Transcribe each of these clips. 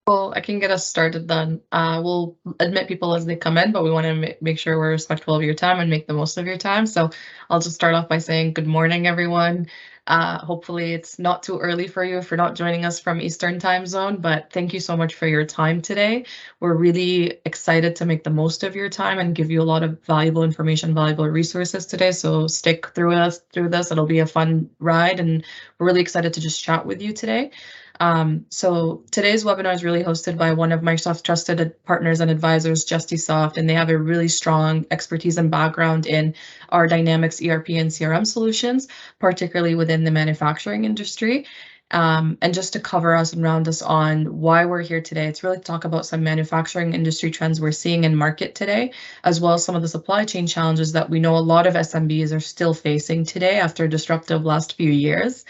Well, I can get us started then. We'll admit people as they come in, but we want to make sure we're respectful of your time and make the most of your time. So I'll just start off by saying good morning, everyone. Hopefully it's not too early for you if you're not joining us from Eastern time zone, but thank you so much for your time today. We're really excited to make the most of your time and give you a lot of valuable information, valuable resources today. So stick through us through this. It'll be a fun ride, and we're really excited to just chat with you today. So today's webinar is really hosted by one of Microsoft's trusted partners and advisors, Gestisoft, and they have a really strong expertise and background in our Dynamics ERP and CRM solutions, particularly within the manufacturing industry. And just to cover us and round us on why we're here today, it's really to talk about some manufacturing industry trends we're seeing in market today, as well as some of the supply chain challenges that we know a lot of SMBs are still facing today after a disruptive last few years.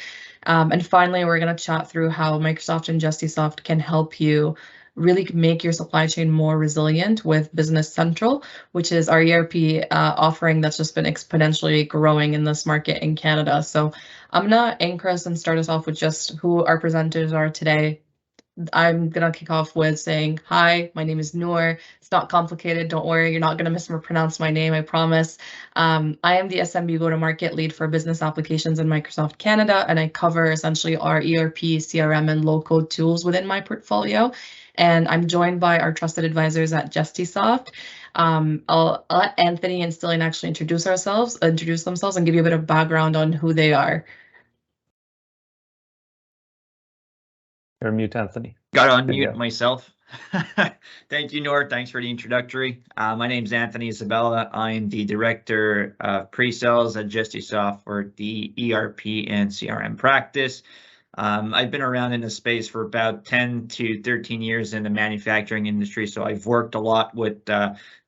And finally, we're going to chat through how Microsoft and Gestisoft can help you really make your supply chain more resilient with Business Central, which is our ERP offering that's just been exponentially growing in this market in Canada. So I'm going to anchor us and start us off with just who our presenters are today. I'm going to kick off with saying, hi, my name is Noor. It's not complicated. Don't worry. You're not going to mispronounce my name, I promise. I am the SMB go-to-market lead for business applications in Microsoft Canada, and I cover essentially our ERP, CRM, and low-code tools within my portfolio. And I'm joined by our trusted advisors at Gestisoft. I'll let Anthony and Stillian actually introduce themselves and give you a bit of background on who they are. You're mute, Anthony. Got to unmute myself. Thank you, Noor. Thanks for the introductory. My name is Anthony Isabella. I'm the Director of Pre-Sales at Gestisoft for the ERP and CRM practice. I've been around in the space for about 10 to 13 years in the manufacturing industry, so I've worked a lot with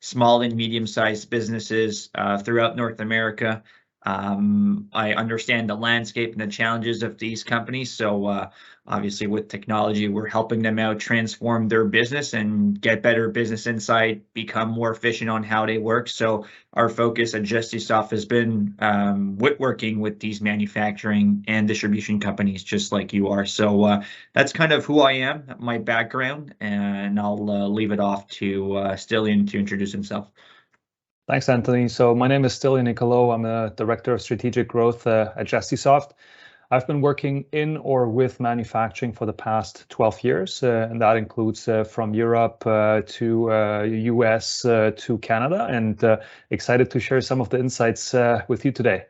small and medium-sized businesses throughout North America. I understand the landscape and the challenges of these companies. So obviously with technology, we're helping them out transform their business and get better business insight, become more efficient on how they work. So our focus at Gestisoft has been working with these manufacturing and distribution companies just like you are. So that's kind of who I am, my background, and I'll leave it off to Stillian to introduce himself. Thanks, Anthony. So my name is Stillian Nicolo. I'm a Director of Strategic Growth at Gestisoft. I've been working in or with manufacturing for the past 12 years, and that includes from Europe to US to Canada, and excited to share some of the insights with you today.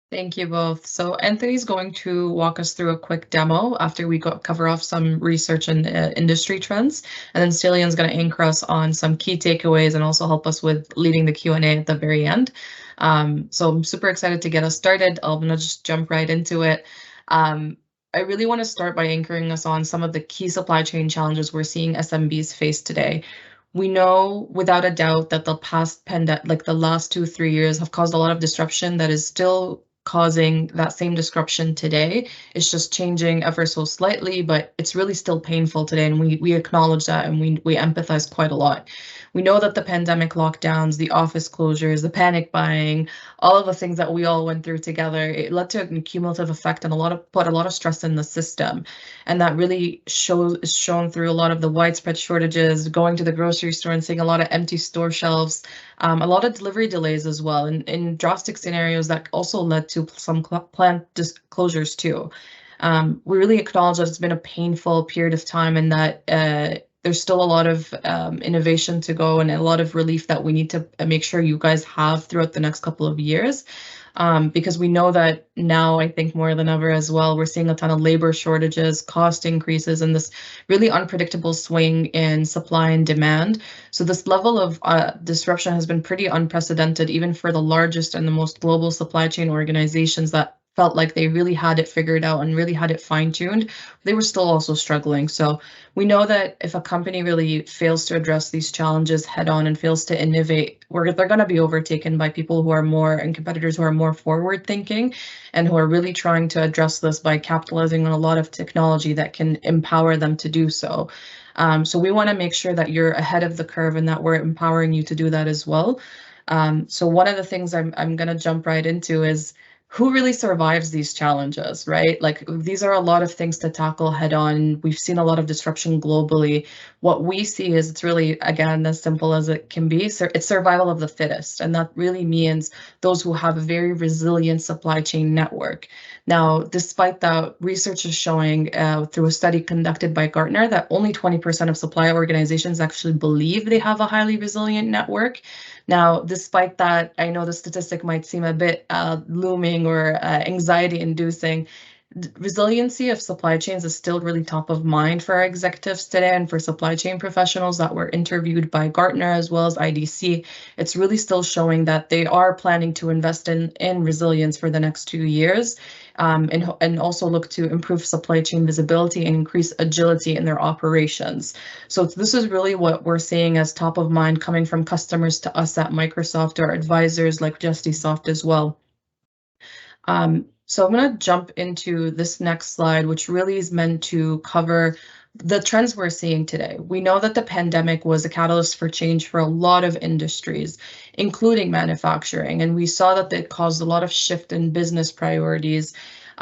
Thank you both. So Anthony's going to walk us through a quick demo after we cover off some research and industry trends. And then Stillian's going to anchor us on some key takeaways and also help us with leading the Q&A at the very end. So I'm super excited to get us started. I'm going to just jump right into it. I really want to start by anchoring us on some of the key supply chain challenges we're seeing SMBs face today. We know without a doubt that the past pandemic, like the last 2-3 years, have caused a lot of disruption that is still causing that same disruption today. It's just changing ever so slightly, but it's really still painful today, and we acknowledge that, and we empathize quite a lot. We know that the pandemic lockdowns, the office closures, the panic buying, all of the things that we all went through together, it led to a cumulative effect and put a lot of stress in the system. And that really is shown through a lot of the widespread shortages, going to the grocery store and seeing a lot of empty store shelves, a lot of delivery delays as well, and in drastic scenarios that also led to some plant closures too. We really acknowledge that it's been a painful period of time, and that there's still a lot of innovation to go and a lot of relief that we need to make sure you guys have throughout the next couple of years. Because we know that now, I think more than ever as well, we're seeing a ton of labor shortages, cost increases, and this really unpredictable swing in supply and demand. So this level of disruption has been pretty unprecedented, even for the largest and the most global supply chain organizations that felt like they really had it figured out and really had it fine-tuned. They were still also struggling. So we know that if a company really fails to address these challenges head on and fails to innovate, they're going to be overtaken by people who are more, and competitors who are more forward thinking and who are really trying to address this by capitalizing on a lot of technology that can empower them to do so. So we want to make sure that you're ahead of the curve and that we're empowering you to do that as well. So one of the things I'm going to jump right into is who really survives these challenges, right? Like these are a lot of things to tackle head on. We've seen a lot of disruption globally. What we see is it's really, again, as simple as it can be. So it's survival of the fittest. And that really means those who have a very resilient supply chain network. Now, despite that, research is showing through a study conducted by Gartner that only 20% of supply organizations actually believe they have a highly resilient network. Now, despite that, I know the statistic might seem a bit looming or anxiety-inducing. Resiliency of supply chains is still really top of mind for our executives today and for supply chain professionals that were interviewed by Gartner as well as IDC. It's really still showing that they are planning to invest in resilience for the next 2 years and also look to improve supply chain visibility and increase agility in their operations. So this is really what we're seeing as top of mind coming from customers to us at Microsoft or advisors like Gestisoft as well. So I'm going to jump into this next slide, which really is meant to cover the trends we're seeing today. We know that the pandemic was a catalyst for change for a lot of industries, including manufacturing, and we saw that it caused a lot of shift in business priorities.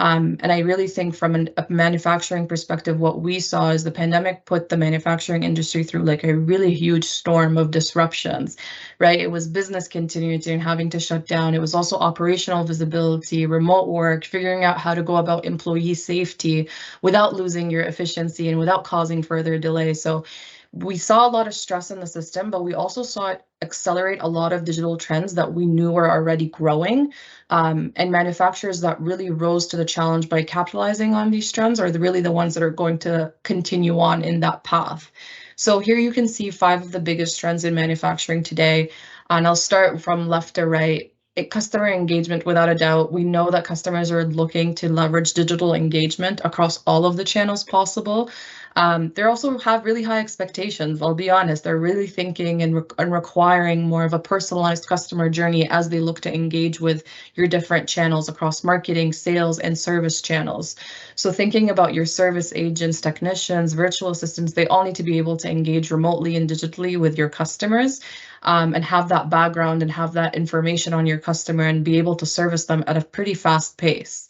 And I really think from a manufacturing perspective, what we saw is the pandemic put the manufacturing industry through like a really huge storm of disruptions, right? It was business continuity and having to shut down. It was also operational visibility, remote work, figuring out how to go about employee safety without losing your efficiency and without causing further delay. So we saw a lot of stress in the system, but we also saw it accelerate a lot of digital trends that we knew were already growing. And manufacturers that really rose to the challenge by capitalizing on these trends are really the ones that are going to continue on in that path. So here you can see 5 of the biggest trends in manufacturing today. And I'll start from left to right. Customer engagement, without a doubt, we know that customers are looking to leverage digital engagement across all of the channels possible. They also have really high expectations. I'll be honest, they're really thinking and requiring more of a personalized customer journey as they look to engage with your different channels across marketing, sales, and service channels. So thinking about your service agents, technicians, virtual assistants, they all need to be able to engage remotely and digitally with your customers. And have that background and have that information on your customer and be able to service them at a pretty fast pace.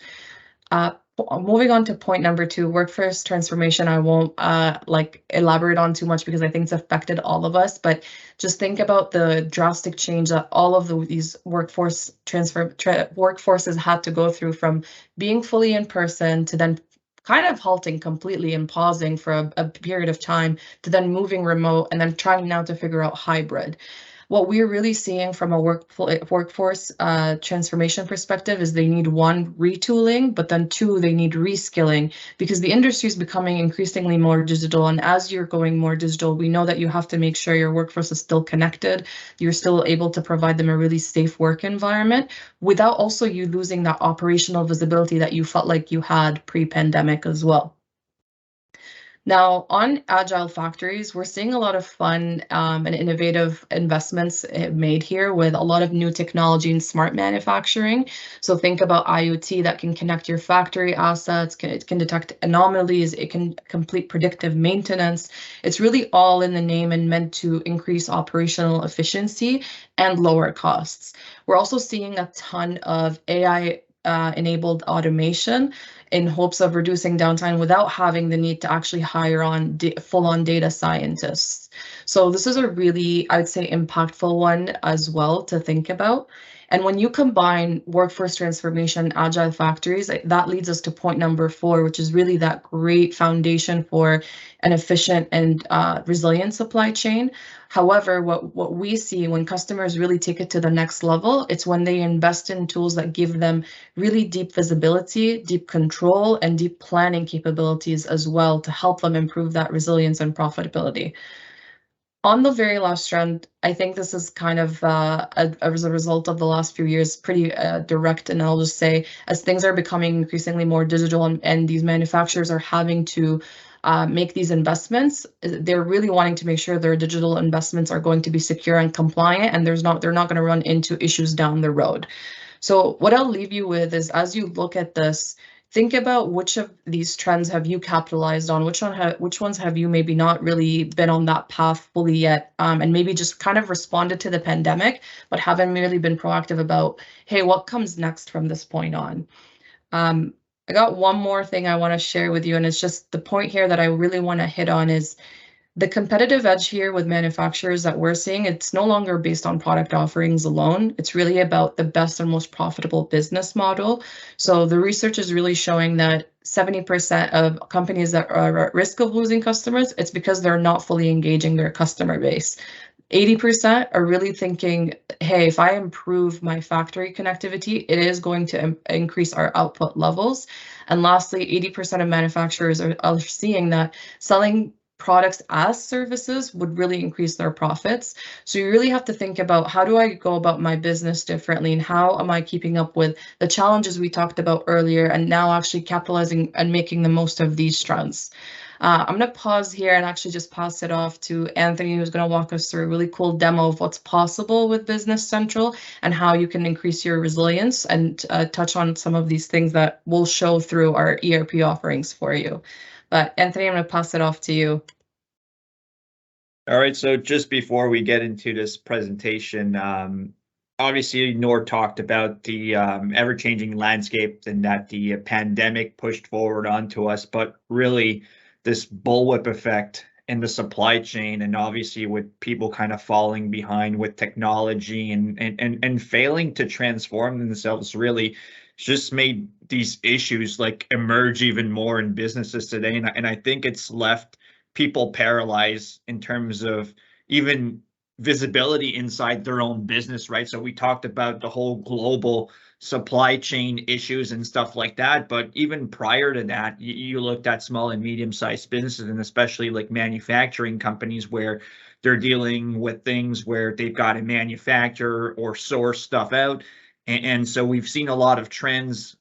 Moving on to point number 2, workforce transformation. I won't elaborate on too much because I think it's affected all of us, but just think about the drastic change that all of these workforces had to go through, from being fully in person to then kind of halting completely and pausing for a period of time to then moving remote and then trying now to figure out hybrid. What we're really seeing from a workforce transformation perspective is they need 1, retooling, but then 2, they need reskilling, because the industry is becoming increasingly more digital. And as you're going more digital, we know that you have to make sure your workforce is still connected. You're still able to provide them a really safe work environment without also you losing that operational visibility that you felt like you had pre-pandemic as well. Now, on agile factories, we're seeing a lot of fun and innovative investments made here with a lot of new technology and smart manufacturing. So think about IoT that can connect your factory assets, it can detect anomalies, it can complete predictive maintenance. It's really all in the name and meant to increase operational efficiency and lower costs. We're also seeing a ton of AI enabled automation in hopes of reducing downtime without having the need to actually hire on full-on data scientists. So this is a really, I'd say, impactful one as well to think about. And when you combine workforce transformation, agile factories, that leads us to point number 4, which is really that great foundation for an efficient and resilient supply chain. However, what we see when customers really take it to the next level, it's when they invest in tools that give them really deep visibility, deep control, and deep planning capabilities as well to help them improve that resilience and profitability. On the very last trend, I think this is kind of as a result of the last few years, pretty direct, and I'll just say, as things are becoming increasingly more digital and these manufacturers are having to make these investments, they're really wanting to make sure their digital investments are going to be secure and compliant, and they're not going to run into issues down the road. So what I'll leave you with is, as you look at this, think about which of these trends have you capitalized on, which ones have you maybe not really been on that path fully yet, and maybe just kind of responded to the pandemic, but haven't really been proactive about, hey, what comes next from this point on? I got one more thing I want to share with you, and it's just the point here that I really want to hit on is the competitive edge here with manufacturers that we're seeing. It's no longer based on product offerings alone. It's really about the best and most profitable business model. So the research is really showing that 70% of companies that are at risk of losing customers, it's because they're not fully engaging their customer base. 80% are really thinking, hey, if I improve my factory connectivity, it is going to increase our output levels. And lastly, 80% of manufacturers are seeing that selling products as services would really increase their profits. So you really have to think about, how do I go about my business differently, and how am I keeping up with the challenges we talked about earlier, and now actually capitalizing and making the most of these trends. I'm going to pause here and actually just pass it off to Anthony, who's going to walk us through a really cool demo of what's possible with Business Central and how you can increase your resilience, and touch on some of these things that will show through our ERP offerings for you. But Anthony, I'm going to pass it off to you. All right, so just before we get into this presentation, obviously Noor talked about the ever-changing landscape and that the pandemic pushed forward onto us, but really this bullwhip effect in the supply chain, and obviously with people kind of falling behind with technology and failing to transform themselves, really just made these issues like emerge even more in businesses today. And I think it's left people paralyzed in terms of even visibility inside their own business, right? So we talked about the whole global supply chain issues and stuff like that, but even prior to that, you looked at small and medium-sized businesses, and especially like manufacturing companies, where they're dealing with things where they've got to manufacture or source stuff out. And so we've seen a lot of trends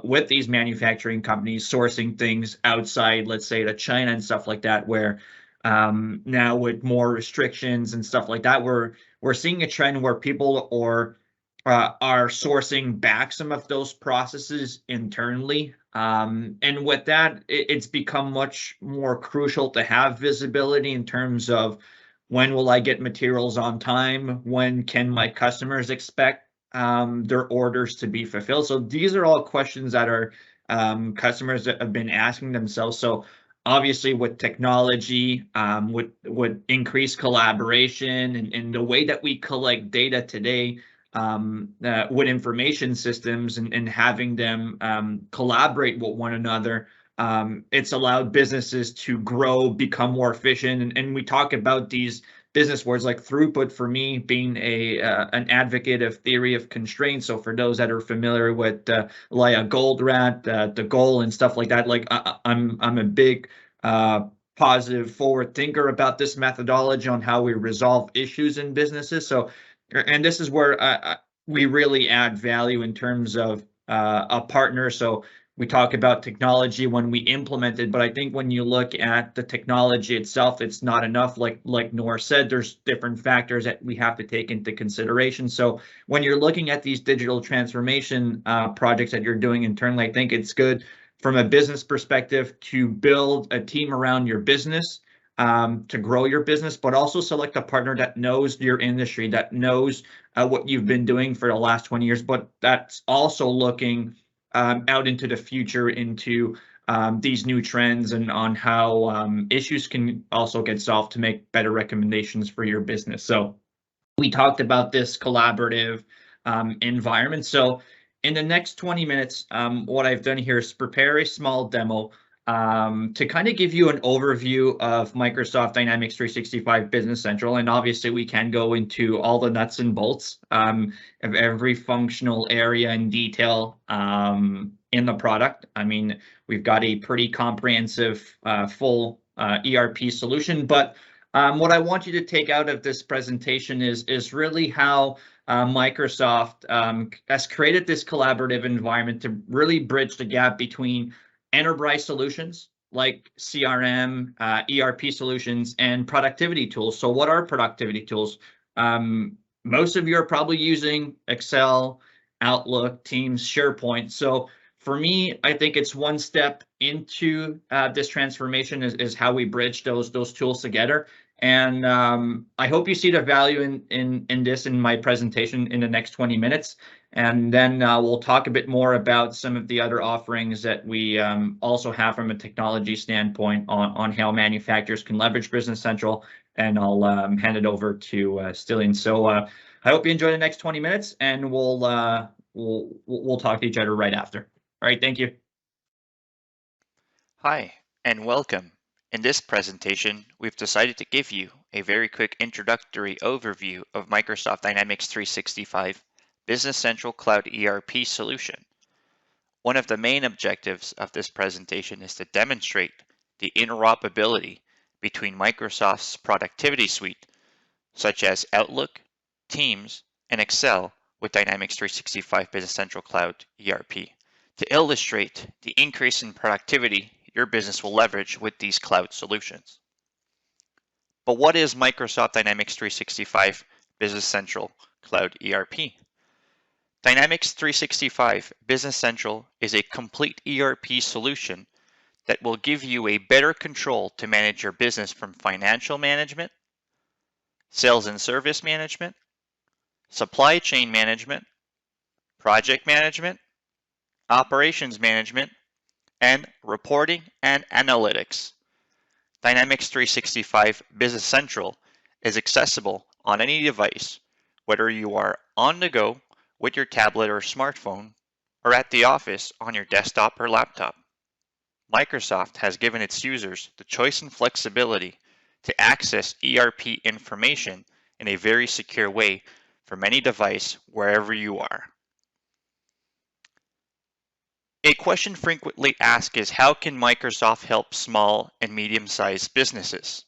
with these manufacturing companies sourcing things outside, let's say, to China and stuff like that, where now with more restrictions and stuff like that, we're seeing a trend where people are sourcing back some of those processes internally. And with that, it's become much more crucial to have visibility in terms of, when will I get materials on time? When can my customers expect their orders to be fulfilled? So these are all questions that our customers have been asking themselves. So obviously with technology, would increase collaboration, and the way that we collect data today, with information systems and having them collaborate with one another, it's allowed businesses to grow, become more efficient. And we talk about these business words like throughput, for me being an advocate of theory of constraints. So for those that are familiar with Laia Goldratt, the goal and stuff like that, like I'm a big positive forward thinker about this methodology on how we resolve issues in businesses. So, and this is where we really add value in terms of a partner. So we talk about technology when we implement it, but I think when you look at the technology itself, it's not enough. Like Noor said, there's different factors that we have to take into consideration. So when you're looking at these digital transformation projects that you're doing internally, I think it's good from a business perspective to build a team around your business, to grow your business, but also select a partner that knows your industry, that knows what you've been doing for the last 20 years, but that's also looking out into the future, into these new trends, and on how issues can also get solved to make better recommendations for your business. So we talked about this collaborative environment. So in the next 20 minutes, what I've done here is prepare a small demo to kind of give you an overview of Microsoft Dynamics 365 Business Central. And obviously we can go into all the nuts and bolts of every functional area and detail in the product. I mean, we've got a pretty comprehensive full ERP solution, but what I want you to take out of this presentation is really how Microsoft has created this collaborative environment to really bridge the gap between enterprise solutions like CRM, ERP solutions, and productivity tools. So what are productivity tools? Most of you are probably using Excel, Outlook, Teams, SharePoint. So For me, I think it's one step into this transformation is how we bridge those tools together. And I hope you see the value in this in my presentation in the next 20 minutes. And then we'll talk a bit more about some of the other offerings that we also have from a technology standpoint on how manufacturers can leverage Business Central. And I'll hand it over to Stillian. So I hope you enjoy the next 20 minutes, and we'll talk to each other right after. All right, thank you. Hi, and welcome. In this presentation, we've decided to give you a very quick introductory overview of Microsoft Dynamics 365 Business Central Cloud ERP solution. One of the main objectives of this presentation is to demonstrate the interoperability between Microsoft's productivity suite, such as Outlook, Teams, and Excel with Dynamics 365 Business Central Cloud ERP. To illustrate the increase in productivity your business will leverage with these cloud solutions. But what is Microsoft Dynamics 365 Business Central Cloud ERP? Dynamics 365 Business Central is a complete ERP solution that will give you a better control to manage your business from financial management, sales and service management, supply chain management, project management, operations management, and reporting and analytics. Dynamics 365 Business Central is accessible on any device, whether you are on the go with your tablet or smartphone, or at the office on your desktop or laptop. Microsoft has given its users the choice and flexibility to access ERP information in a very secure way from any device wherever you are. A question frequently asked is, how can Microsoft help small and medium-sized businesses?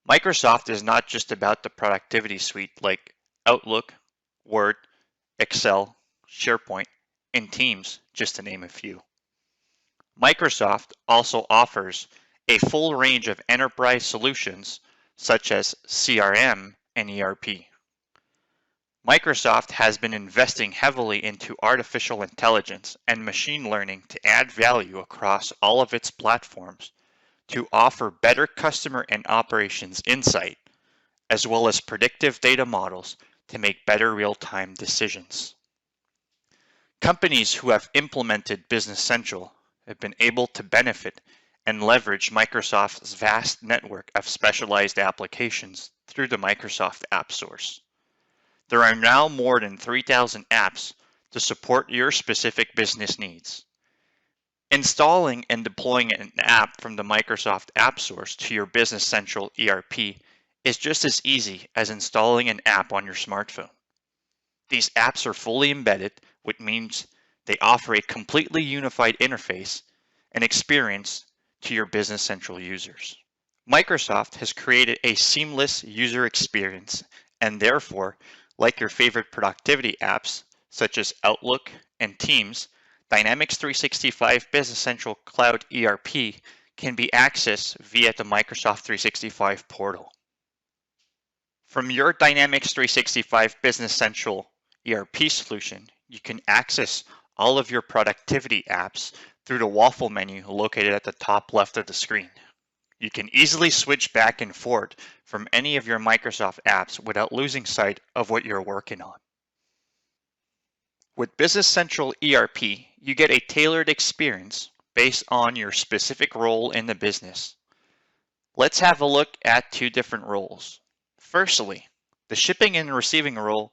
Microsoft is not just about the productivity suite like Outlook, Word, Excel, SharePoint, and Teams, just to name a few. Microsoft also offers a full range of enterprise solutions such as CRM and ERP. Microsoft has been investing heavily into artificial intelligence and machine learning to add value across all of its platforms to offer better customer and operations insight, as well as predictive data models to make better real-time decisions. Companies who have implemented Business Central have been able to benefit and leverage Microsoft's vast network of specialized applications through the Microsoft App Stores. There are now more than 3,000 apps to support your specific business needs. Installing and deploying an app from the Microsoft App Stores to your Business Central ERP is just as easy as installing an app on your smartphone. These apps are fully embedded, which means they offer a completely unified interface and experience to your Business Central users. Microsoft has created a seamless user experience, and therefore, like your favorite productivity apps, such as Outlook and Teams, Dynamics 365 Business Central Cloud ERP can be accessed via the Microsoft 365 portal. From your Dynamics 365 Business Central ERP solution, you can access all of your productivity apps through the waffle menu located at the top left of the screen. You can easily switch back and forth from any of your Microsoft apps without losing sight of what you're working on. With Business Central ERP, you get a tailored experience based on your specific role in the business. Let's have a look at two different roles. Firstly, the shipping and receiving role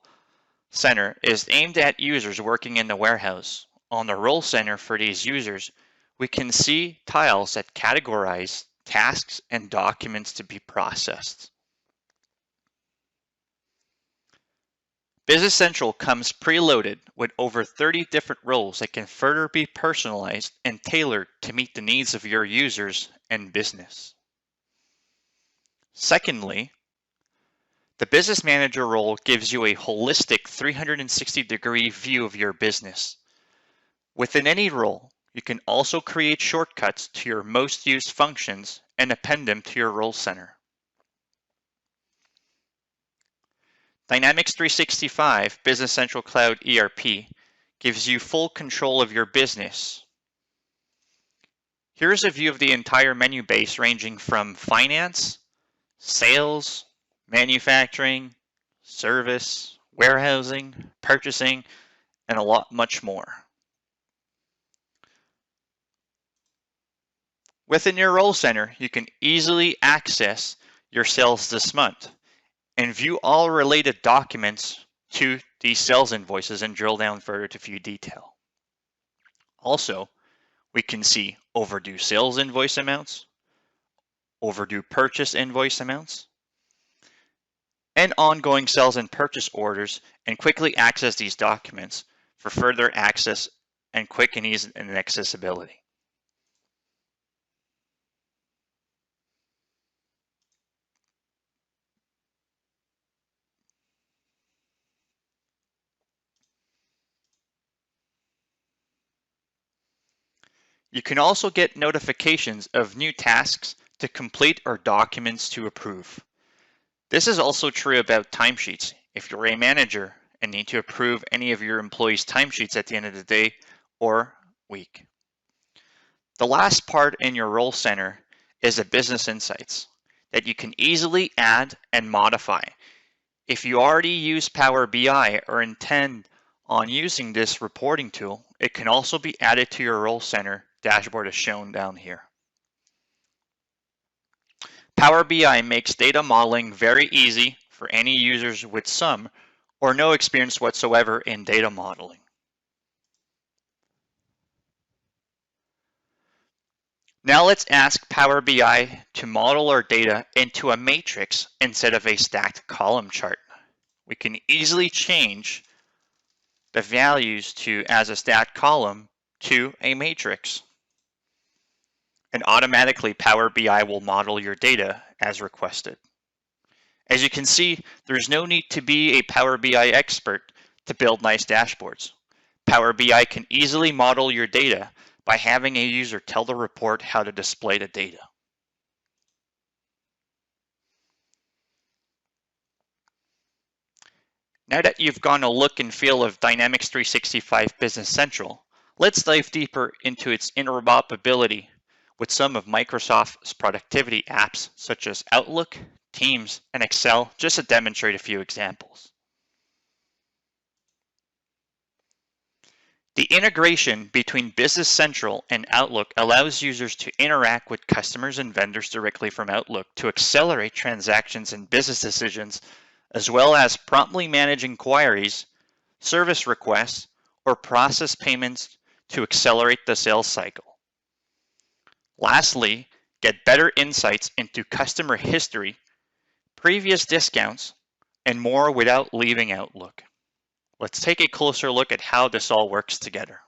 center is aimed at users working in the warehouse. On the role center for these users, we can see tiles that categorize tasks and documents to be processed. Business Central comes preloaded with over 30 different roles that can further be personalized and tailored to meet the needs of your users and business. Secondly, the Business Manager role gives you a holistic 360-degree view of your business. Within any role, you can also create shortcuts to your most used functions and append them to your role center. Dynamics 365 Business Central Cloud ERP gives you full control of your business. Here's a view of the entire menu base ranging from finance, sales, manufacturing, service, warehousing, purchasing, and a lot much more. Within your role center, you can easily access your sales this month and view all related documents to these sales invoices and drill down further to few detail. Also, we can see overdue sales invoice amounts, overdue purchase invoice amounts, and ongoing sales and purchase orders, and quickly access these documents for further access and quick and easy and accessibility. You can also get notifications of new tasks to complete or documents to approve. This is also true about timesheets. If you're a manager and need to approve any of your employees' timesheets at the end of the day or week. The last part in your role center is the business insights that you can easily add and modify. If you already use Power BI or intend on using this reporting tool, it can also be added to your role center dashboard as shown down here. Power BI makes data modeling very easy for any users with some or no experience whatsoever in data modeling. Now let's ask Power BI to model our data into a matrix instead of a stacked column chart. We can easily change the values to as a stacked column to a matrix. And automatically Power BI will model your data as requested. As you can see, there's no need to be a Power BI expert to build nice dashboards. Power BI can easily model your data by having a user tell the report how to display the data. Now that you've gotten a look and feel of Dynamics 365 Business Central, let's dive deeper into its interoperability with some of Microsoft's productivity apps such as Outlook, Teams, and Excel, just to demonstrate a few examples. The integration between Business Central and Outlook allows users to interact with customers and vendors directly from Outlook to accelerate transactions and business decisions, as well as promptly manage inquiries, service requests, or process payments to accelerate the sales cycle. Lastly, get better insights into customer history, previous discounts, and more without leaving Outlook. Let's take a closer look at how this all works together.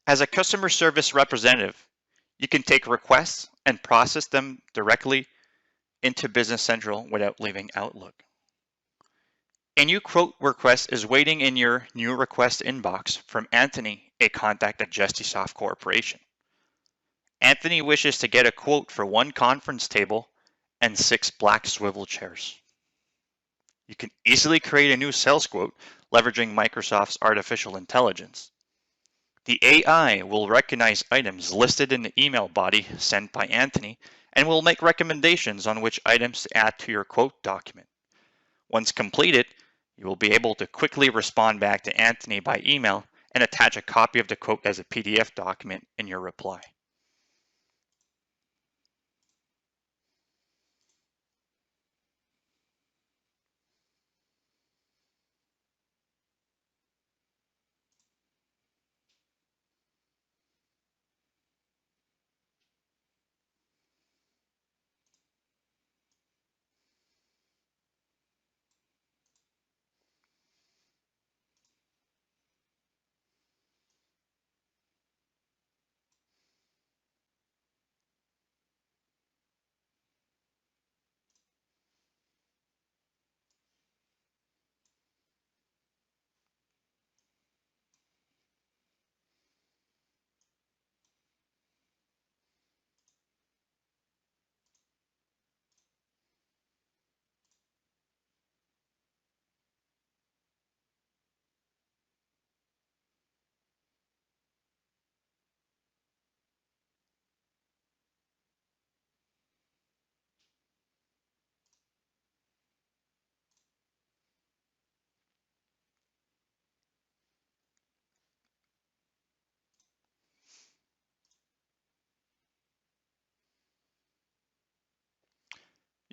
As a customer service representative, you can take requests and process them directly into Business Central without leaving Outlook. A new quote request is waiting in your new request inbox from Anthony, a contact at Gestisoft Corporation. Anthony wishes to get a quote for 1 conference table and 6 black swivel chairs. You can easily create a new sales quote leveraging Microsoft's artificial intelligence. The AI will recognize items listed in the email body sent by Anthony and will make recommendations on which items to add to your quote document. Once completed, you will be able to quickly respond back to Anthony by email and attach a copy of the quote as a PDF document in your reply.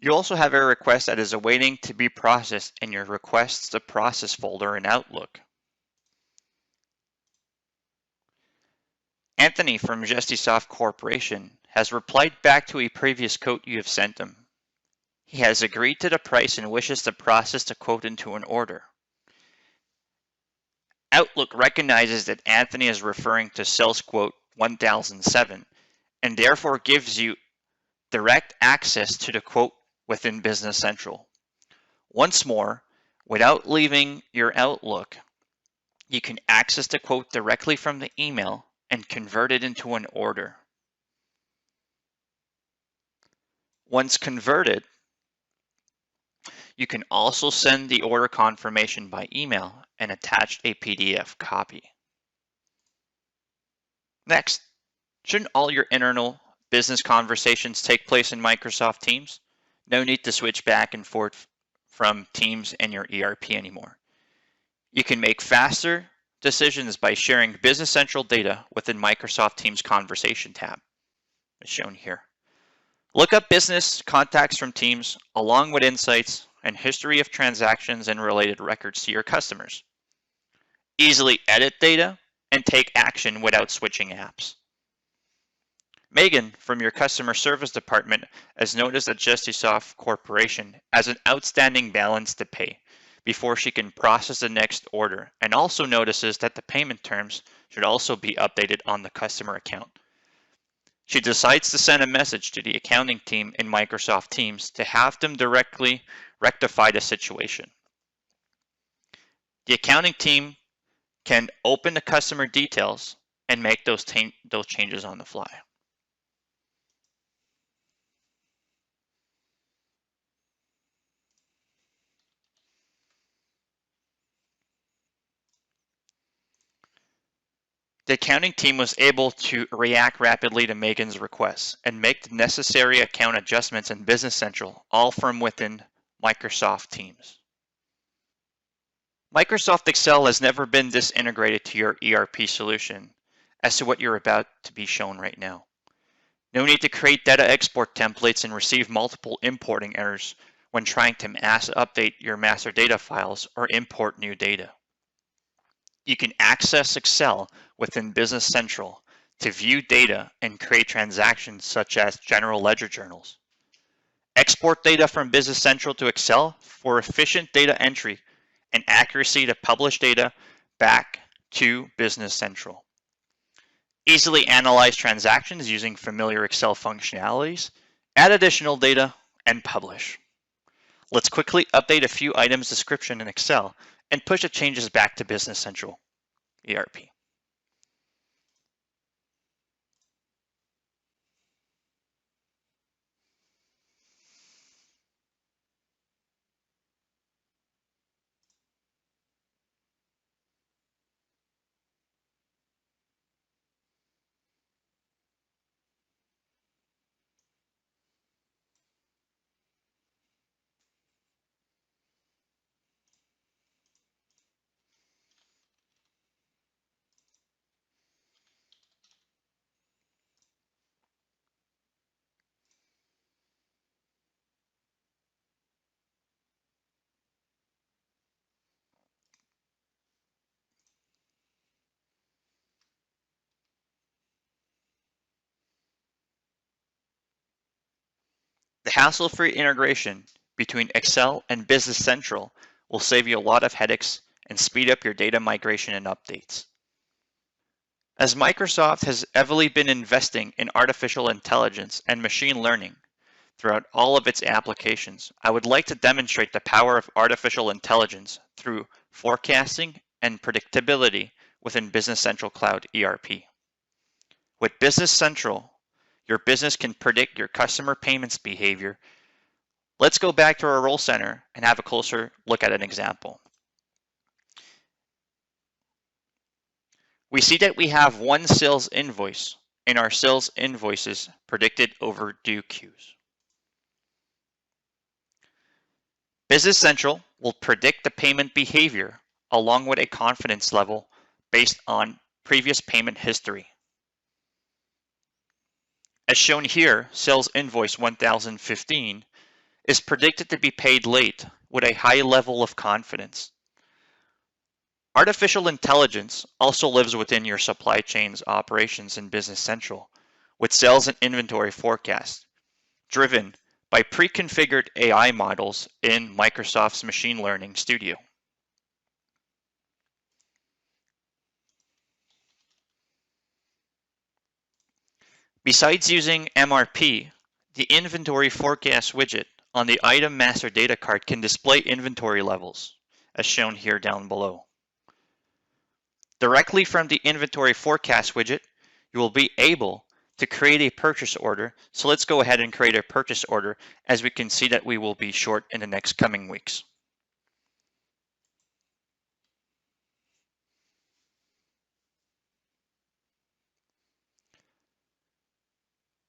You also have a request that is awaiting to be processed in your Requests to Process folder in Outlook. Anthony from Gestisoft Corporation has replied back to a previous quote you have sent him. He has agreed to the price and wishes to process the quote into an order. Outlook recognizes that Anthony is referring to sales quote 1007 and therefore gives you direct access to the quote within Business Central. Once more, without leaving your Outlook, you can access the quote directly from the email and convert it into an order. Once converted, you can also send the order confirmation by email and attach a PDF copy. Next, shouldn't all your internal business conversations take place in Microsoft Teams? No need to switch back and forth from Teams and your ERP anymore. You can make faster decisions by sharing Business Central data within Microsoft Teams Conversation tab, as shown here. Look up business contacts from Teams along with insights and history of transactions and related records to your customers. Easily edit data and take action without switching apps. Megan from your customer service department has noticed that Gestisoft Corporation has an outstanding balance to pay before she can process the next order, and also notices that the payment terms should also be updated on the customer account. She decides to send a message to the accounting team in Microsoft Teams to have them directly rectify the situation. The accounting team can open the customer details and make those changes on the fly. The accounting team was able to react rapidly to Megan's requests and make the necessary account adjustments in Business Central, all from within Microsoft Teams. Microsoft Excel has never been this integrated to your ERP solution as to what you're about to be shown right now. No need to create data export templates and receive multiple importing errors when trying to update your master data files or import new data. You can access Excel within Business Central to view data and create transactions such as general ledger journals. Export data from Business Central to Excel for efficient data entry and accuracy to publish data back to Business Central. Easily analyze transactions using familiar Excel functionalities, add additional data, and publish. Let's quickly update a few items description in Excel and push the changes back to Business Central ERP. The hassle-free integration between Excel and Business Central will save you a lot of headaches and speed up your data migration and updates. As Microsoft has heavily been investing in artificial intelligence and machine learning throughout all of its applications, I would like to demonstrate the power of artificial intelligence through forecasting and predictability within Business Central Cloud ERP. With Business Central, your business can predict your customer payments behavior. Let's go back to our Role Center and have a closer look at an example. We see that we have one sales invoice in our sales invoices predicted overdue queues. Business Central will predict the payment behavior along with a confidence level based on previous payment history. As shown here, sales invoice 1015 is predicted to be paid late with a high level of confidence. Artificial intelligence also lives within your supply chain's operations in Business Central with sales and inventory forecasts, driven by pre-configured AI models in Microsoft's Machine Learning Studio. Besides using MRP, the inventory forecast widget on the item master data card can display inventory levels, as shown here down below. Directly from the inventory forecast widget, you will be able to create a purchase order. So let's go ahead and create a purchase order, as we can see that we will be short in the next coming weeks.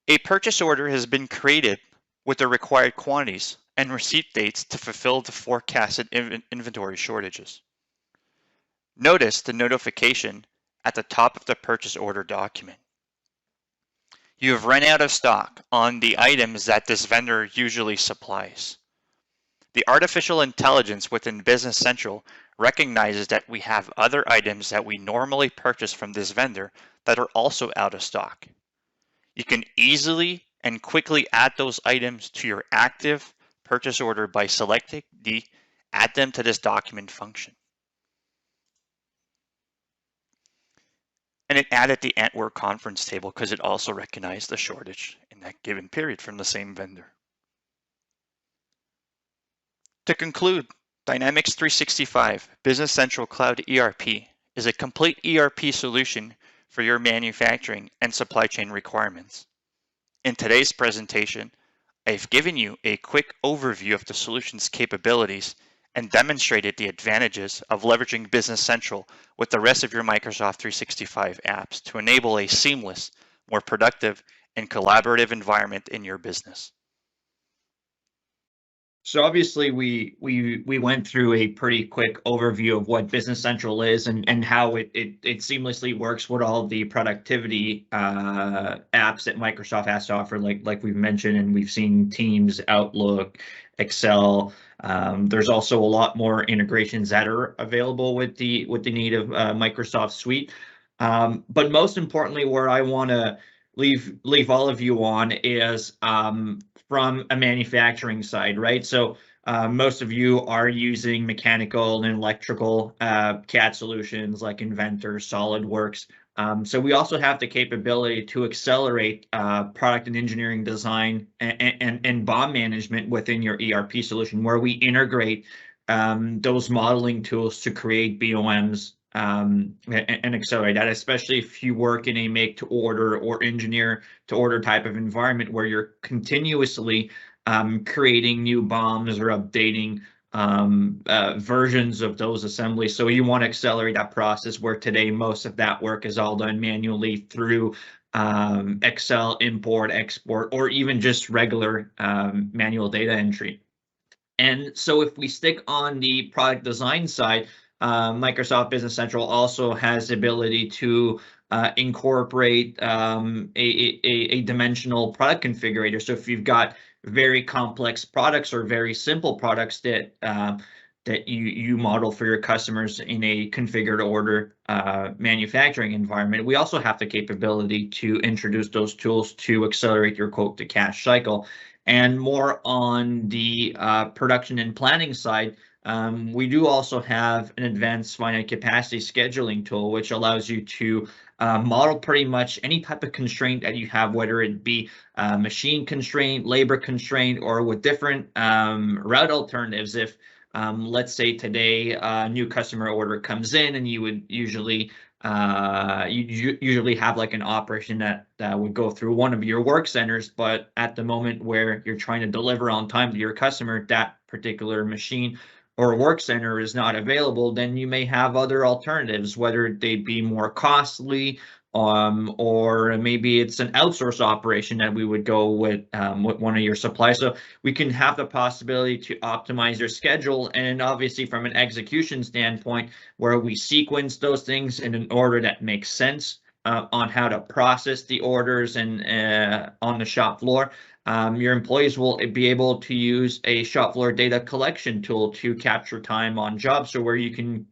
A purchase order has been created with the required quantities and receipt dates to fulfill the forecasted inventory shortages. Notice the notification at the top of the purchase order document. You have run out of stock on the items that this vendor usually supplies. The artificial intelligence within Business Central recognizes that we have other items that we normally purchase from this vendor that are also out of stock. You can easily and quickly add those items to your active purchase order by selecting the Add them to this document function. And it added the Antwerp conference table because it also recognized the shortage in that given period from the same vendor. To conclude, Dynamics 365 Business Central Cloud ERP is a complete ERP solution for your manufacturing and supply chain requirements. In today's presentation, I've given you a quick overview of the solution's capabilities and demonstrated the advantages of leveraging Business Central with the rest of your Microsoft 365 apps to enable a seamless, more productive, and collaborative environment in your business. So obviously we went through a pretty quick overview of what Business Central is and how it seamlessly works with all the productivity apps that Microsoft has to offer, like we've mentioned, and we've seen Teams, Outlook, Excel. There's also a lot more integrations that are available with the native Microsoft suite. But most importantly, where I want to leave all of you on is from a manufacturing side, right? So most of you are using mechanical and electrical CAD solutions like Inventor, SolidWorks. So we also have the capability to accelerate product and engineering design and BOM management within your ERP solution, where we integrate those modeling tools to create BOMs and accelerate that, especially if you work in a make to order or engineer to order type of environment where you're continuously creating new BOMs or updating versions of those assemblies. So you want to accelerate that process, where today most of that work is all done manually through Excel import, export, or even just regular manual data entry. And so if we stick on the product design side, Microsoft Business Central also has the ability to incorporate a dimensional product configurator. So if you've got very complex products or very simple products that you model for your customers in a configured order manufacturing environment, we also have the capability to introduce those tools to accelerate your quote to cash cycle. And more on the production and planning side, we do also have an advanced finite capacity scheduling tool, which allows you to model pretty much any type of constraint that you have, whether it be machine constraint, labor constraint, or with different route alternatives. If let's say today a new customer order comes in, and you would usually have like an operation that would go through one of your work centers, but at the moment where you're trying to deliver on time to your customer, that particular machine or work center is not available, then you may have other alternatives, whether they be more costly, or maybe it's an outsource operation that we would go with one of your suppliers. So we can have the possibility to optimize your schedule, and obviously from an execution standpoint, where we sequence those things in an order that makes sense, on how to process the orders and on the shop floor. Your employees will be able to use a shop floor data collection tool to capture time on jobs, so where you can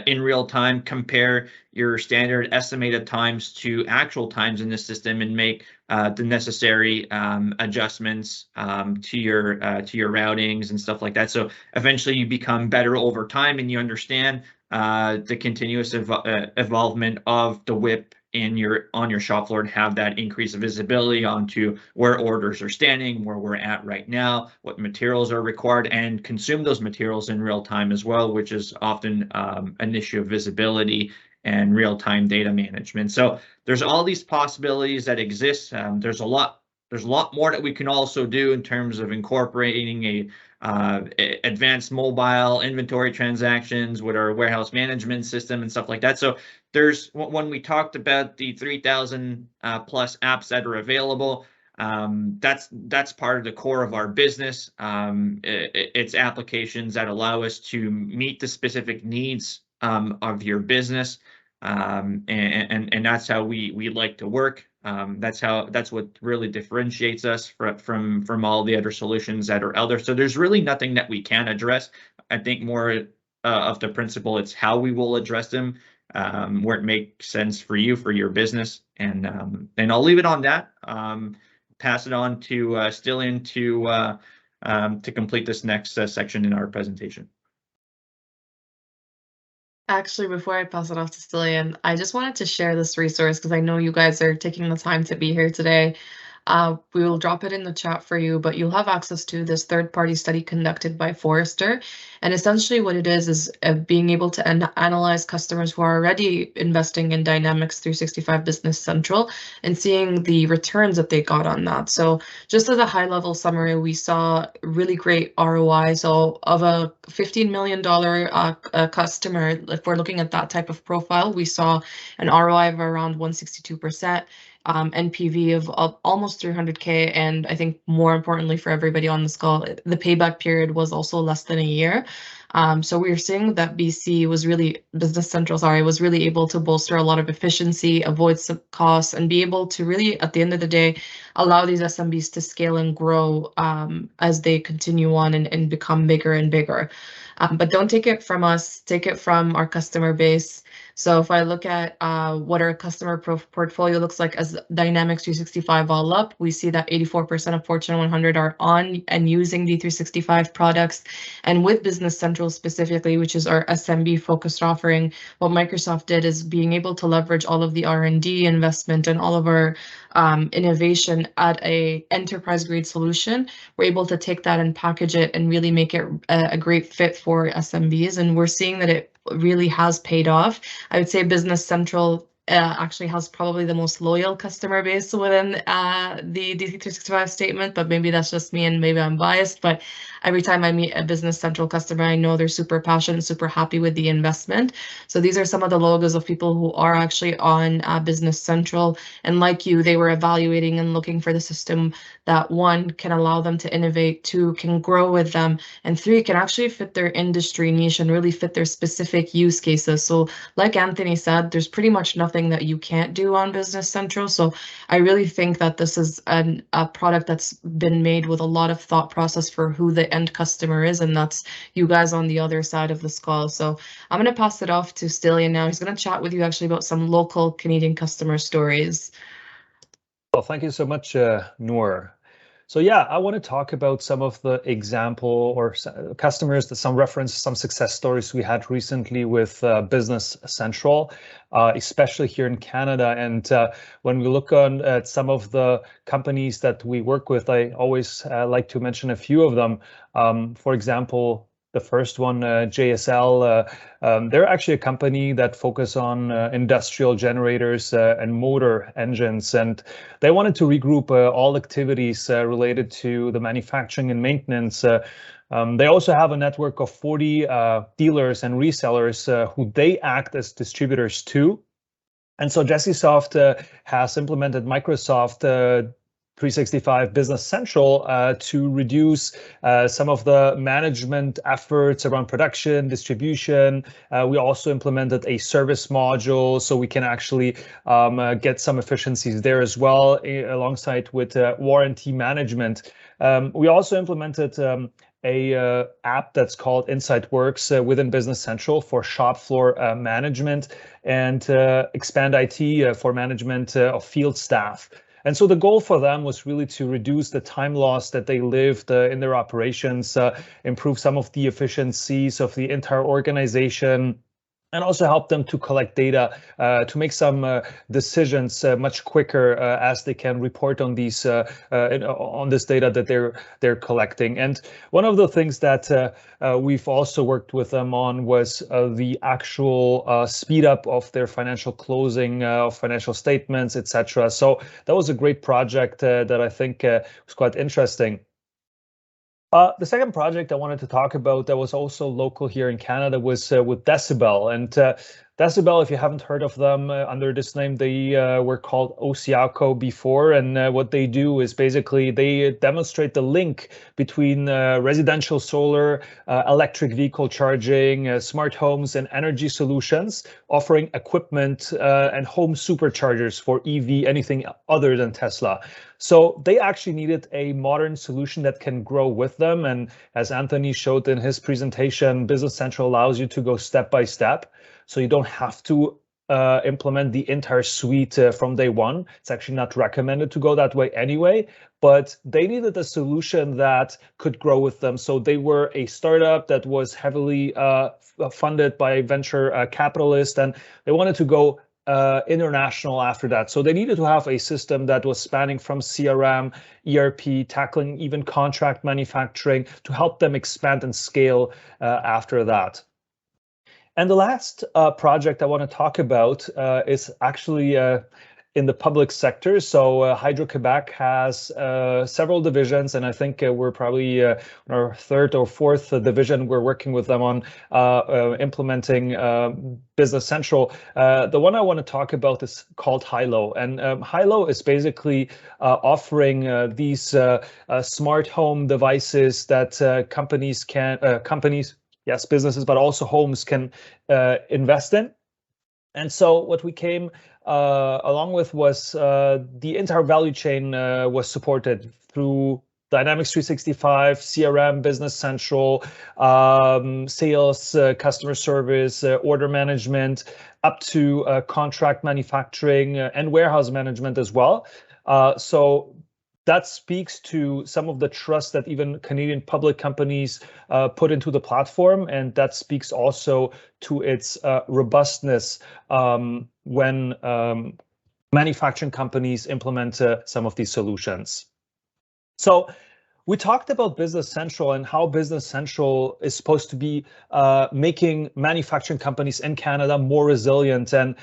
in real time compare your standard estimated times to actual times in the system and make the necessary adjustments to your routings and stuff like that. So eventually you become better over time, and you understand the continuous evolvement of the WIP on your shop floor, and have that increase of visibility onto where orders are standing, where we're at right now, what materials are required, and consume those materials in real time as well, which is often an issue of visibility and real-time data management. So there's all these possibilities that exist. There's a lot more that we can also do in terms of incorporating a advanced mobile inventory transactions with our warehouse management system and stuff like that. So there's, when we talked about the 3,000 plus apps that are available, that's part of the core of our business. It's applications that allow us to meet the specific needs of your business, and that's how we like to work. That's what really differentiates us from all the other solutions that are out there. So there's really nothing that we can address. I think more of the principle, it's how we will address them where it makes sense for you, for your business. And I'll leave it on that. Pass it on to Stilian to complete this next section in our presentation. Actually, before I pass it off to Stilian, I just wanted to share this resource because I know you guys are taking the time to be here today. We will drop it in the chat for you, but you'll have access to this third-party study conducted by Forrester. And essentially what it is being able to analyze customers who are already investing in Dynamics 365 Business Central and seeing the returns that they got on that. So just as a high-level summary, we saw really great ROI. So of a $15 million customer, if we're looking at that type of profile, we saw an ROI of around 162%. NPV of almost 300K, and I think more importantly for everybody on this call, the payback period was also less than a year. So we're seeing that Business Central was really able to bolster a lot of efficiency, avoid some costs, and be able to really, at the end of the day, allow these SMBs to scale and grow as they continue on and become bigger and bigger. But don't take it from us, take it from our customer base. So if I look at what our customer portfolio looks like as Dynamics 365 all up, we see that 84% of Fortune 100 are on and using D365 products. And with Business Central specifically, which is our SMB focused offering, what Microsoft did is being able to leverage all of the R&D investment and all of our innovation at a enterprise grade solution. We're able to take that and package it and really make it a great fit for SMBs. And we're seeing that it really has paid off. I would say Business Central actually has probably the most loyal customer base within the D365 statement, but maybe that's just me and maybe I'm biased. But every time I meet a Business Central customer, I know they're super passionate, super happy with the investment. So these are some of the logos of people who are actually on Business Central. And like you, they were evaluating and looking for the system that, one, can allow them to innovate, two, can grow with them, and three, can actually fit their industry niche and really fit their specific use cases. So like Anthony said, there's pretty much nothing that you can't do on Business Central. So I really think that this is a product that's been made with a lot of thought process for who the end customer is, and that's you guys on the other side of this call. So I'm going to pass it off to Stilian now. He's going to chat with you actually about some local Canadian customer stories. Well, thank you so much, Noor. So yeah, I want to talk about some of the example or customers, some reference, some success stories we had recently with Business Central, especially here in Canada. And when we look at some of the companies that we work with, I always like to mention a few of them. For example, the first one, JSL, they're actually a company that focus on industrial generators and motor engines, and they wanted to regroup all activities related to the manufacturing and maintenance. They also have a network of 40 dealers and resellers who they act as distributors too. And so Gestisoft has implemented Microsoft 365 Business Central to reduce some of the management efforts around production, distribution. We also implemented a service module so we can actually get some efficiencies there as well, alongside with warranty management. We also implemented a app that's called Insight Works within Business Central for shop floor management, and Expand IT for management of field staff. And so the goal for them was really to reduce the time loss that they lived in their operations, improve some of the efficiencies of the entire organization, and also help them to collect data to make some decisions much quicker as they can report on these on this data that they're collecting. And one of the things that we've also worked with them on was the actual speed up of their financial closing, of financial statements, etc. So that was a great project that I think was quite interesting. The second project I wanted to talk about that was also local here in Canada was with Decibel. And Decibel, if you haven't heard of them under this name, they were called Osiaco before. And what they do is basically they demonstrate the link between residential solar, electric vehicle charging, smart homes, and energy solutions, offering equipment and home superchargers for EV, anything other than Tesla. So they actually needed a modern solution that can grow with them. And as Anthony showed in his presentation, Business Central allows you to go step by step. So you don't have to implement the entire suite from day one. It's actually not recommended to go that way anyway, but they needed a solution that could grow with them. So they were a startup that was heavily funded by venture capitalists, and they wanted to go international after that. So they needed to have a system that was spanning from CRM, ERP, tackling even contract manufacturing to help them expand and scale after that. And the last project I want to talk about is actually in the public sector. So Hydro-Quebec has several divisions, and I think we're probably on our third or fourth division. We're working with them on implementing Business Central. The one I want to talk about is called Hilo, and Hilo is basically offering these smart home devices that yes, businesses, but also homes can invest in. And so what we came along with was the entire value chain was supported through Dynamics 365, CRM, Business Central, sales, customer service, order management, up to contract manufacturing and warehouse management as well. So that speaks to some of the trust that even Canadian public companies put into the platform, and that speaks also to its robustness when manufacturing companies implement some of these solutions. So we talked about Business Central and how Business Central is supposed to be making manufacturing companies in Canada more resilient. And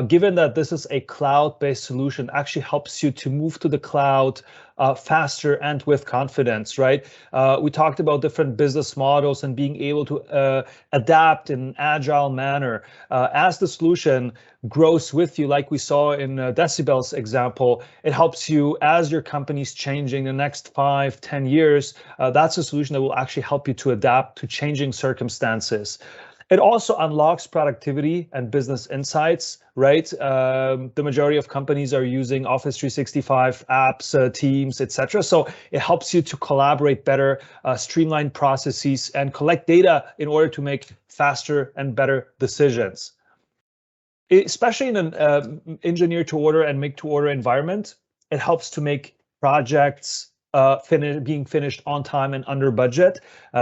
given that this is a cloud-based solution, actually helps you to move to the cloud faster and with confidence, right? We talked about different business models and being able to adapt in an agile manner. As the solution grows with you, like we saw in Decibel's example, it helps you as your company's changing the next 5-10 years. That's a solution that will actually help you to adapt to changing circumstances. It also unlocks productivity and business insights, right? The majority of companies are using Office 365 apps, Teams, etc. So it helps you to collaborate better, streamline processes, and collect data in order to make faster and better decisions. Especially in an engineer-to-order and make-to-order environment, it helps to make projects being finished on time and under budget,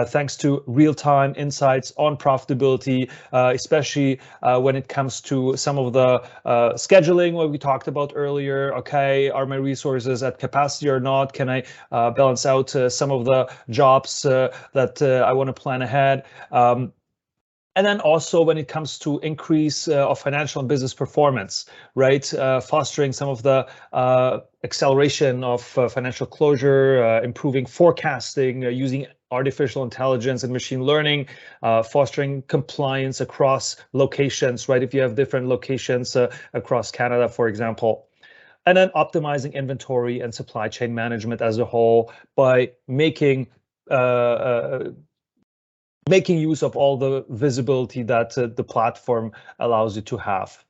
thanks to real-time insights on profitability, especially when it comes to some of the scheduling, what we talked about earlier. Okay, are my resources at capacity or not? Can I balance out some of the jobs that I want to plan ahead? And then also when it comes to increase of financial and business performance, right? Fostering some of the acceleration of financial closure, improving forecasting, using artificial intelligence and machine learning, fostering compliance across locations, right? If you have different locations across Canada, for example. and then optimizing inventory and supply chain management as a whole by making use of all the visibility that the platform allows you to have.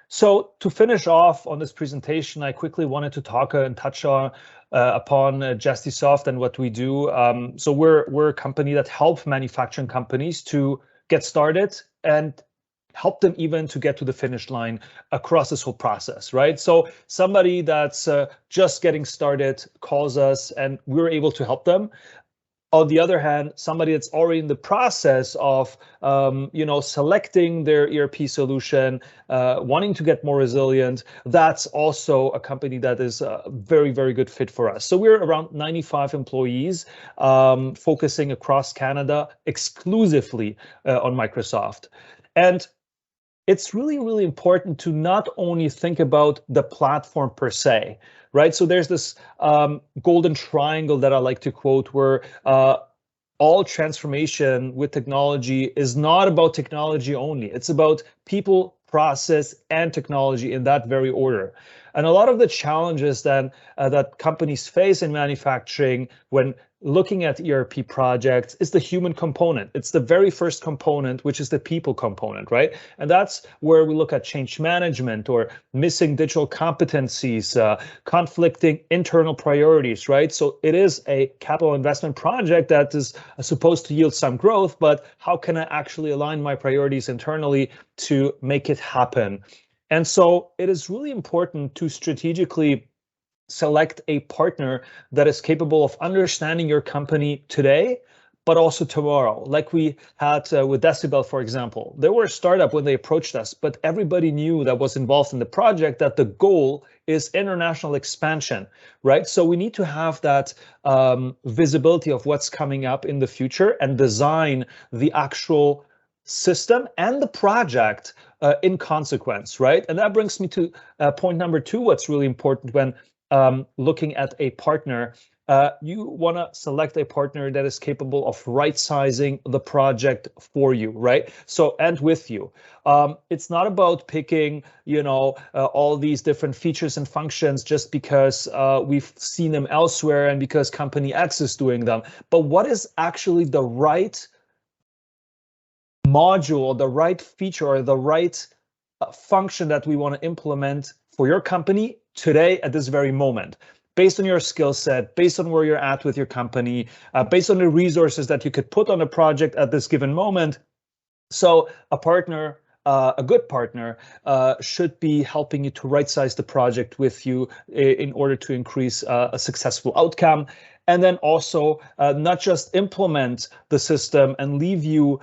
So to finish off on this presentation, I quickly wanted to talk and touch on upon Gestisoft and what we do. So we're a company that helps manufacturing companies to get started and help them even to get to the finish line across this whole process, right? So somebody that's just getting started calls us and we're able to help them. On the other hand, somebody that's already in the process of, selecting their ERP solution, wanting to get more resilient, that's also a company that is a very, very good fit for us. So we're around 95 employees, focusing across Canada exclusively on Microsoft. And it's really, really important to not only think about the platform per se, right? So there's this golden triangle that I like to quote where all transformation with technology is not about technology only. It's about people, process, and technology in that very order. And a lot of the challenges that companies face in manufacturing when looking at ERP projects is the human component. It's the very first component, which is the people component, right? And that's where we look at change management or missing digital competencies, conflicting internal priorities, right? So it is a capital investment project that is supposed to yield some growth, but how can I actually align my priorities internally to make it happen? And so it is really important to strategically select a partner that is capable of understanding your company today, but also tomorrow. Like we had with Decibel, for example. They were a startup when they approached us, but everybody knew that was involved in the project that the goal is international expansion, right? So we need to have that visibility of what's coming up in the future and design the actual system and the project in consequence, right? And that brings me to point number 2, what's really important when looking at a partner. You want to select a partner that is capable of right-sizing the project for you, right? So, and with you. It's not about picking, all these different features and functions just because we've seen them elsewhere and because company X is doing them. But what is actually the right module, the right feature, or the right function that we want to implement for your company today at this very moment, based on your skill set, based on where you're at with your company, based on the resources that you could put on a project at this given moment. So a partner, a good partner, should be helping you to right-size the project with you in order to increase a successful outcome. And then also not just implement the system and leave you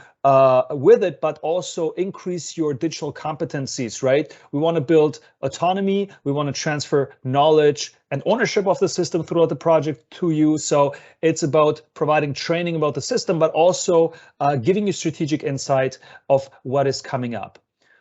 with it, but also increase your digital competencies, right? We want to build autonomy. We want to transfer knowledge and ownership of the system throughout the project to you. So it's about providing training about the system, but also giving you strategic insight of what is coming up.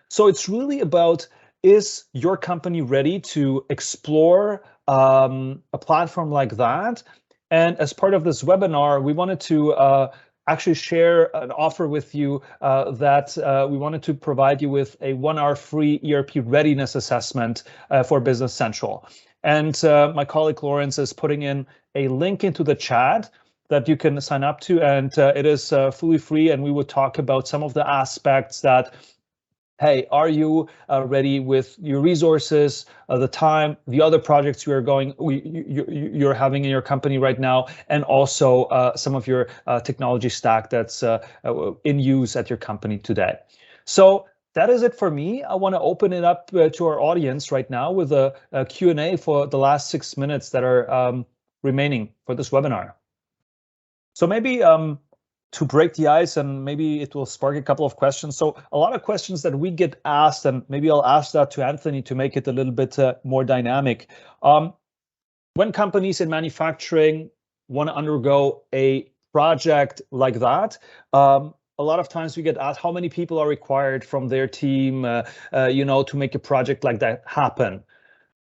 So it's really about, is your company ready to explore a platform like that? And as part of this webinar, we wanted to actually share an offer with you that we wanted to provide you with a 1-hour free ERP readiness assessment for Business Central. And my colleague Lawrence is putting in a link into the chat that you can sign up to, and it is fully free. And we would talk about some of the aspects that, hey, are you ready with your resources, the time, the other projects you're having in your company right now, and also some of your technology stack that's in use at your company today. So that is it for me. I want to open it up to our audience right now with a Q&A for the last 6 minutes that are remaining for this webinar. So maybe to break the ice, and maybe it will spark a couple of questions. So a lot of questions that we get asked, and maybe I'll ask that to Anthony to make it a little bit more dynamic. When companies in manufacturing want to undergo a project like that, a lot of times we get asked how many people are required from their team, to make a project like that happen,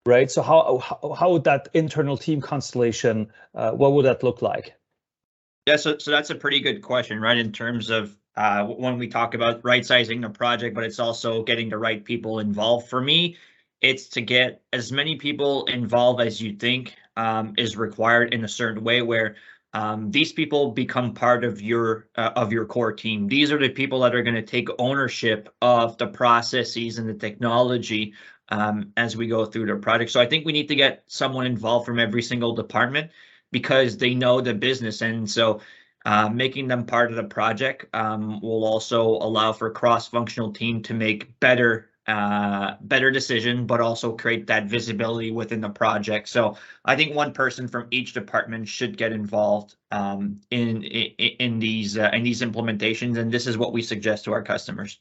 right? So how would that internal team constellation, what would that look like? Yeah, so that's a pretty good question, right? In terms of when we talk about right-sizing the project, but it's also getting the right people involved. For me, it's to get as many people involved as you think is required in a certain way, where these people become part of your core team. These are the people that are going to take ownership of the processes and the technology as we go through the project. So I think we need to get someone involved from every single department because they know the business. And so making them part of the project will also allow for cross-functional team to make better decision, but also create that visibility within the project. So I think one person from each department should get involved in these implementations, and this is what we suggest to our customers.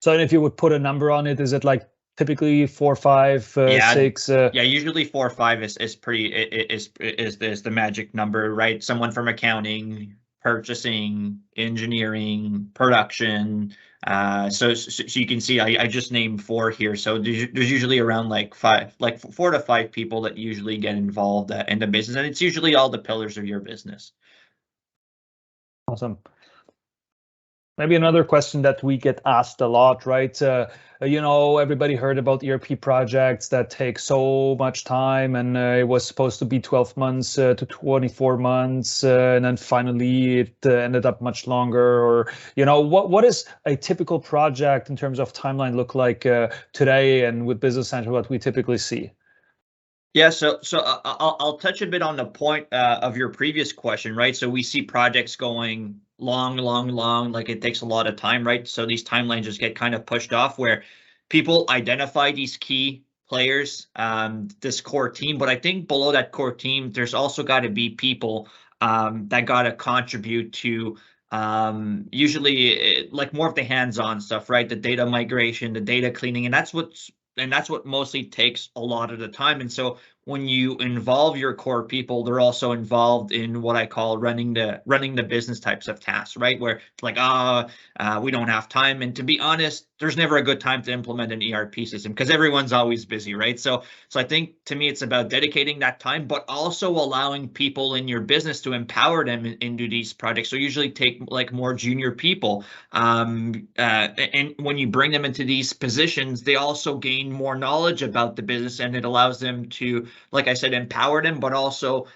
So if you would put a number on it, is it like typically 4, 5, 6? Yeah, usually 4 or 5 is the magic number, right? Someone from accounting, purchasing, engineering, production. So you can see I just named 4 here. So there's usually around like 4 to 5 people that usually get involved in the business, and it's usually all the pillars of your business. Awesome. Maybe another question that we get asked a lot, right? Everybody heard about ERP projects that take so much time, and it was supposed to be 12 months to 24 months, and then finally it ended up much longer. Or, what is a typical project in terms of timeline look like today, and with Business Central, what we typically see? Yeah, so I'll touch a bit on the point of your previous question, right? So we see projects going long, like it takes a lot of time, right? So these timelines just get kind of pushed off where people identify these key players, this core team, but I think below that core team, there's also got to be people that got to contribute to usually like more of the hands-on stuff, right? The data migration, the data cleaning, and that's what mostly takes a lot of the time. And so when you involve your core people, they're also involved in what I call running the business types of tasks, right? Where it's like, we don't have time. And to be honest, there's never a good time to implement an ERP system because everyone's always busy, right? So I think to me, it's about dedicating that time, but also allowing people in your business to empower them into these projects. So usually take like more junior people. And when you bring them into these positions, they also gain more knowledge about the business, and it allows them to, like I said, empower them, but also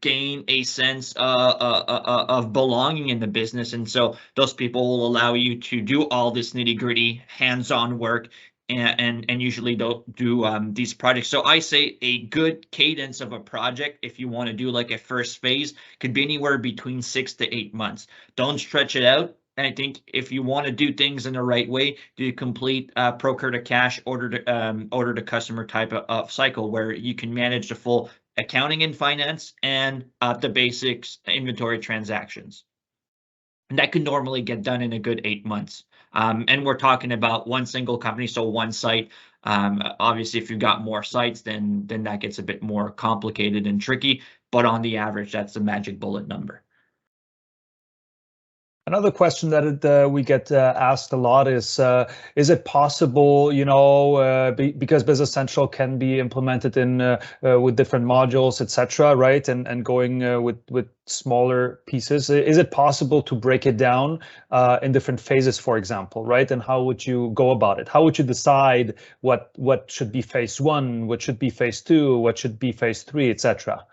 gain a sense of belonging in the business. And so those people will allow you to do all this nitty-gritty hands-on work and usually don't do these projects. So I say a good cadence of a project, if you want to do like a first phase, could be anywhere between 6 to 8 months. Don't stretch it out. And I think if you want to do things in the right way, do complete procure to cash, order to customer type of cycle where you can manage the full accounting and finance and the basics inventory transactions. And that could normally get done in a good 8 months. And we're talking about one single company, so one site. Obviously, if you've got more sites, then that gets a bit more complicated and tricky. But on the average, that's the magic bullet number. Another question that we get asked a lot is it possible, because Business Central can be implemented in with different modules, etc., right? And going with smaller pieces, is it possible to break it down in different phases, for example, right? And how would you go about it? How would you decide what should be phase 1, what should be phase 2, what should be phase 3, etc.?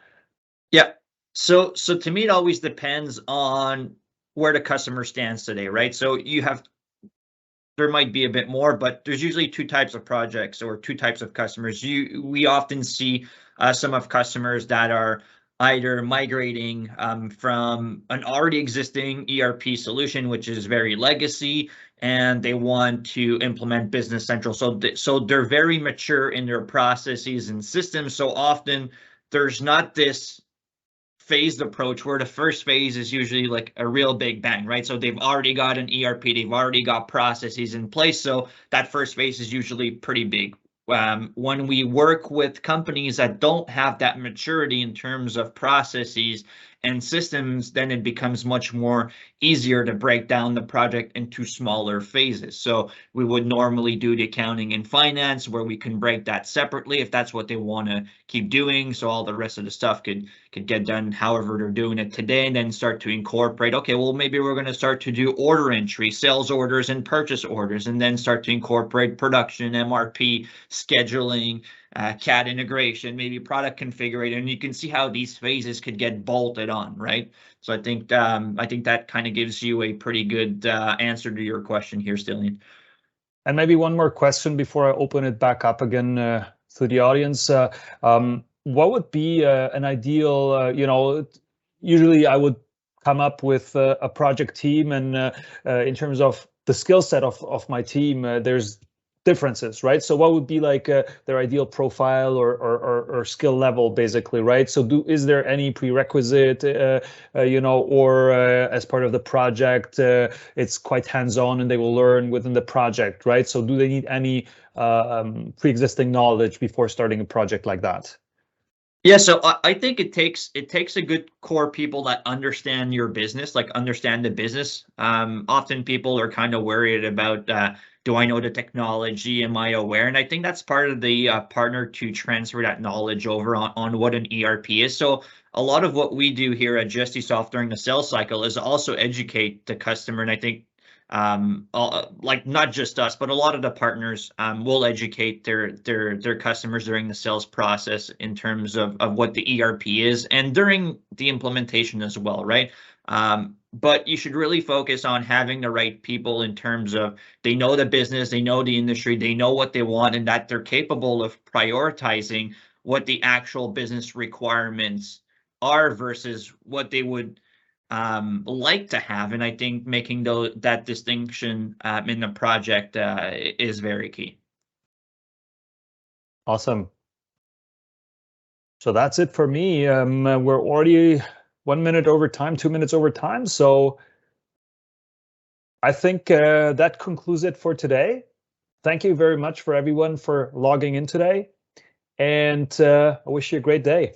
Yeah. So to me, it always depends on where the customer stands today, right? So there might be a bit more, but there's usually 2 types of projects or 2 types of customers. We often see some of customers that are either migrating from an already existing ERP solution, which is very legacy, and they want to implement Business Central. So they're very mature in their processes and systems. So often there's not this phased approach where the first phase is usually like a real big bang, right? So they've already got an ERP, they've already got processes in place. So that first phase is usually pretty big. When we work with companies that don't have that maturity in terms of processes and systems, then it becomes much more easier to break down the project into smaller phases. So we would normally do the accounting and finance where we can break that separately if that's what they want to keep doing. So all the rest of the stuff could get done however they're doing it today, and then start to incorporate, okay, well, maybe we're going to start to do order entry, sales orders and purchase orders, and then start to incorporate production, MRP, scheduling, CAD integration, maybe product configuration, and you can see how these phases could get bolted on, right? So I think that kind of gives you a pretty good answer to your question here, Stillian. And maybe one more question before I open it back up again to the audience. What would be an ideal, usually I would come up with a project team, and in terms of the skill set of my team, there's differences, right? So what would be like their ideal profile or skill level, basically, right? So is there any prerequisite, or as part of the project, it's quite hands-on and they will learn within the project, right? So do they need any pre-existing knowledge before starting a project like that? Yeah, so I think it takes a good core people that understand your business, like understand the business. Often people are kind of worried about, do I know the technology? Am I aware? And I think that's part of the partner to transfer that knowledge over on what an ERP is. So a lot of what we do here at Gestisoft during the sales cycle is also educate the customer. And I think like not just us, but a lot of the partners will educate their customers during the sales process in terms of what the ERP is, and during the implementation as well, right? But you should really focus on having the right people in terms of they know the business, they know the industry, they know what they want, and that they're capable of prioritizing what the actual business requirements are versus what they would like to have. And I think making that distinction in the project is very key. Awesome. So that's it for me. We're already 1 minute over time, 2 minutes over time. So I think that concludes it for today. Thank you very much for everyone for logging in today. And I wish you a great day.